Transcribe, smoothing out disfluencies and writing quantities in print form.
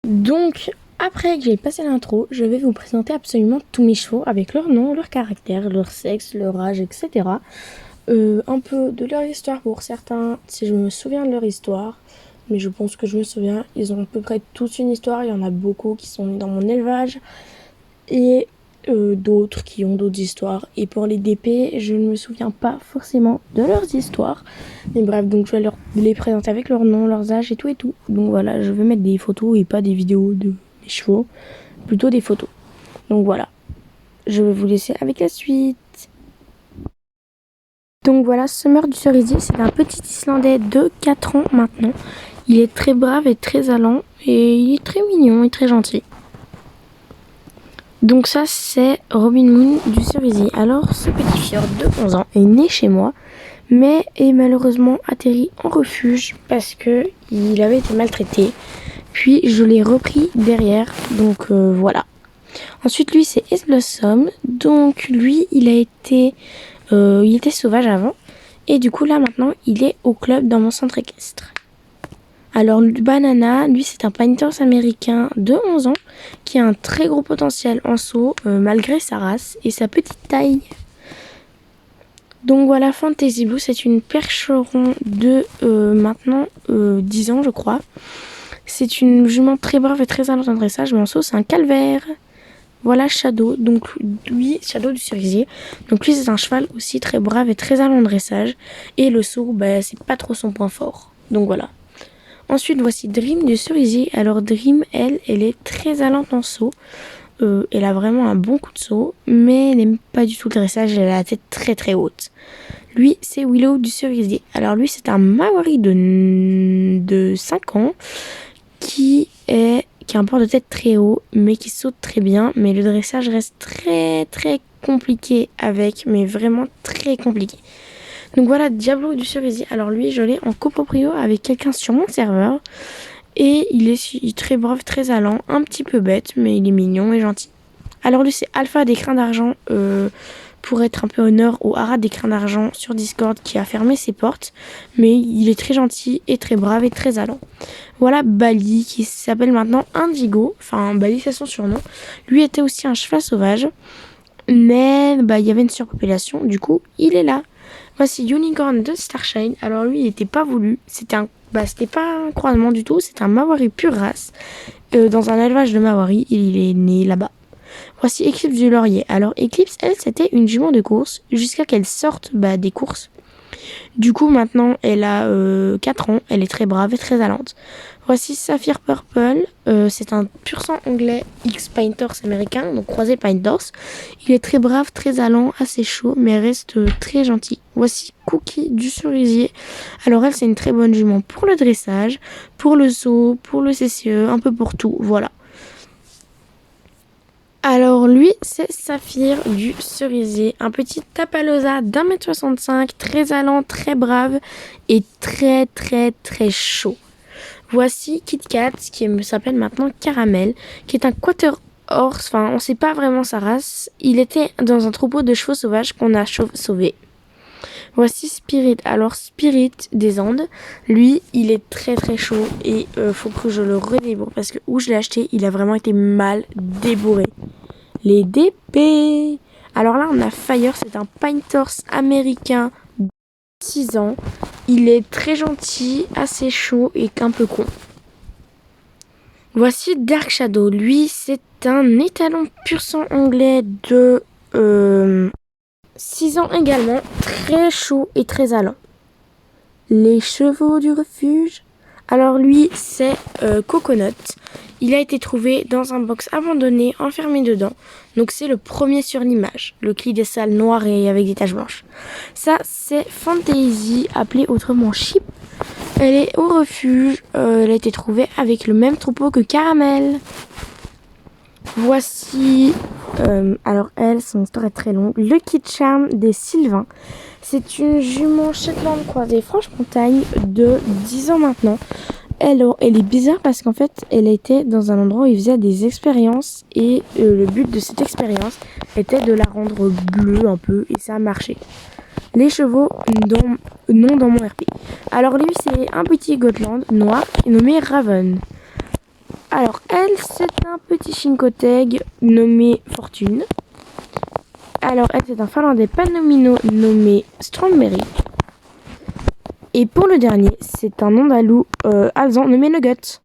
Donc, après que j'ai passé l'intro, je vais vous présenter absolument tous mes chevaux avec leur nom, leur caractère, leur sexe, leur âge, etc. Un peu de leur histoire pour certains, si je me souviens de leur histoire. Mais je pense que je me souviens, ils ont à peu près tous une histoire. Il y en a beaucoup qui sont dans mon élevage et d'autres qui ont d'autres histoires. Et pour les DP, je ne me souviens pas forcément de leurs histoires. Mais bref, donc je vais les présenter avec leur nom, leurs âges et tout et tout. Donc voilà, je vais mettre des photos et pas des vidéos des chevaux, plutôt des photos. Donc voilà, je vais vous laisser avec la suite. Donc voilà, Summer du Cerisier, c'est un petit Islandais de 4 ans maintenant. Il est très brave et très allant et il est très mignon et très gentil. Donc ça, c'est Robin Moon du Cerisier. Alors, ce petit fjord de 11 ans est né chez moi, mais est malheureusement atterri en refuge parce que il avait été maltraité. Puis, je l'ai repris derrière, donc voilà. Ensuite, lui, c'est Ace Blossom. Donc, lui, il était sauvage avant. Et du coup, là, maintenant, il est au club dans mon centre équestre. Alors, Banana, lui, c'est un Painters américain de 11 ans qui a un très gros potentiel en saut, malgré sa race et sa petite taille. Donc voilà, Fantasy Blue, c'est une percheron de maintenant 10 ans, je crois. C'est une jument très brave et très allante en dressage, mais en saut, c'est un calvaire. Voilà Shadow, donc lui, Shadow du Cerisier. Donc lui, c'est un cheval aussi très brave et très allant en dressage. Et le saut, c'est pas trop son point fort. Donc voilà. Ensuite, voici Dream du Cerisier. Alors Dream, elle est très allante en saut. Elle a vraiment un bon coup de saut, mais elle n'aime pas du tout le dressage. Elle a la tête très très haute. Lui, c'est Willow du Cerisier. Alors lui, c'est un Maori de 5 ans qui a un port de tête très haut, mais qui saute très bien. Mais le dressage reste très très compliqué avec, mais vraiment très compliqué. Donc voilà, Diablo du Cerisier. Alors lui, je l'ai en coproprio avec quelqu'un sur mon serveur. Et il est très brave, très allant, un petit peu bête, mais il est mignon et gentil. Alors lui, c'est Alpha des Crins d'Argent, pour être un peu honneur au Haras des Crins d'Argent sur Discord qui a fermé ses portes. Mais il est très gentil et très brave et très allant. Voilà Bali qui s'appelle maintenant Indigo. Enfin, Bali, c'est son surnom. Lui était aussi un cheval sauvage. Mais il y avait une surpopulation, du coup, il est là. Voici Unicorn de Starshine. Alors lui, il n'était pas voulu. C'était pas un croisement du tout. C'est un Maori pure race. Dans un élevage de Maori, il est né là-bas. Voici Eclipse du Laurier. Alors Eclipse, elle, c'était une jument de course jusqu'à qu'elle sorte des courses. Du coup, maintenant, elle a 4 ans. Elle est très brave et très allante. Voici Sapphire Purple. C'est un pur sang anglais X-Painters américain, donc croisé Painters. Il est très brave, très allant, assez chaud, mais reste très gentil. Voici Cookie du Cerisier. Alors elle, c'est une très bonne jument pour le dressage, pour le saut, pour le CCE, un peu pour tout, voilà. Alors lui, c'est Saphir du Cerisier, un petit Tapalosa d'1m65, très allant, très brave et très très très chaud. Voici Kit Kat, qui s'appelle maintenant Caramel, qui est un Quarter Horse, enfin on sait pas vraiment sa race. Il était dans un troupeau de chevaux sauvages qu'on a sauvé. Voici Spirit. Alors Spirit des Andes, lui, il est très très chaud et faut que je le redébourre parce que où je l'ai acheté, il a vraiment été mal débourré. Les DP. Alors là, on a Fire, c'est un Painters américain de 6 ans. Il est très gentil, assez chaud et un peu con. Voici Dark Shadow. Lui, c'est un étalon pur sang anglais de 6 ans également, très chaud et très allant. Les chevaux du refuge. Alors lui, c'est Coconut. Il a été trouvé dans un box abandonné, enfermé dedans. Donc c'est le premier sur l'image. Le cli des salles noir et avec des taches blanches. Ça, c'est Fantasy, appelé autrement Chip. Elle est au refuge. Elle a été trouvée avec le même troupeau que Caramel. Voici, alors elle, son histoire est très longue. Lucky Charm des Sylvains. C'est une jument Shetland croisée Franche-Montagne de 10 ans maintenant. Elle est bizarre parce qu'en fait, elle était dans un endroit où il faisait des expériences et le but de cette expérience était de la rendre bleue un peu et ça a marché. Les chevaux non dans mon RP. Alors lui, c'est un petit Gotland noir nommé Raven. Alors elle, c'est un petit Chinkoteg nommé Fortune. Alors elle, c'est un Finlandais Panomino nommé Strongberry. Et pour le dernier, c'est un Andalou alezan nommé Nugget.